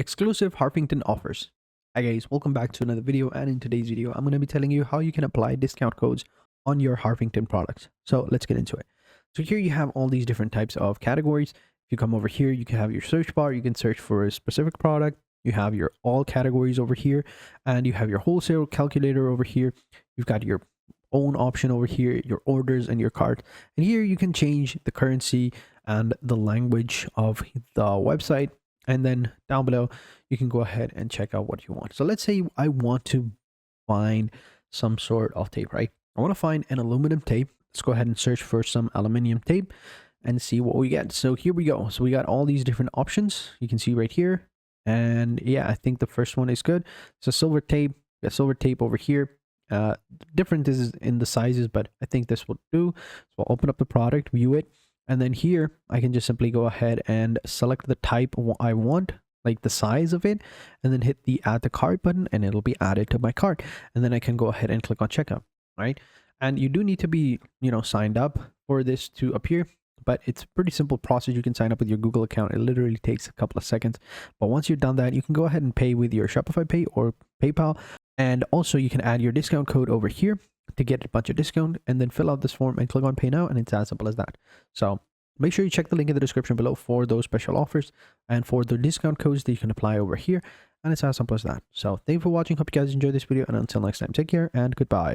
Exclusive Harfington offers. Hi guys, welcome back to another video, and in today's video I'm going to be telling you how you can apply discount codes on your Harfington products. So let's get into it. So here you have all these different types of categories. If you come over here, you can have your search bar, you can search for a specific product, you have your all categories over here, and you have your wholesale calculator over here. You've got your own option over here, your orders and your cart, and here you can change the currency and the language of the website. And then down below you can go ahead and check out what you want. So let's say I want to find some sort of tape, right? I want to find an aluminum tape. Let's go ahead and search for some aluminum tape and see what we get. So here we go. So we got all these different options you can see right here. And yeah, I think the first one is good. So silver tape, we got silver tape over here. Different is in the sizes, but I think this will do. So I'll open up the product, view it, and then here I can just simply go ahead and select the type I want, like the size of it, and then hit the add to cart button, and it'll be added to my cart. And then I can go ahead and click on checkout, right? And you do need to be, signed up for this to appear, but it's a pretty simple process. You can sign up with your Google account. It literally takes a couple of seconds. But once you've done that, you can go ahead and pay with your Shopify Pay or PayPal. And also you can add your discount code over here to get a bunch of discount, and then fill out this form and click on pay now, and it's as simple as that. So make sure you check the link in the description below for those special offers and for the discount codes that you can apply over here, and it's as simple as that. So thank you for watching. Hope you guys enjoyed this video, and until next time, take care and goodbye.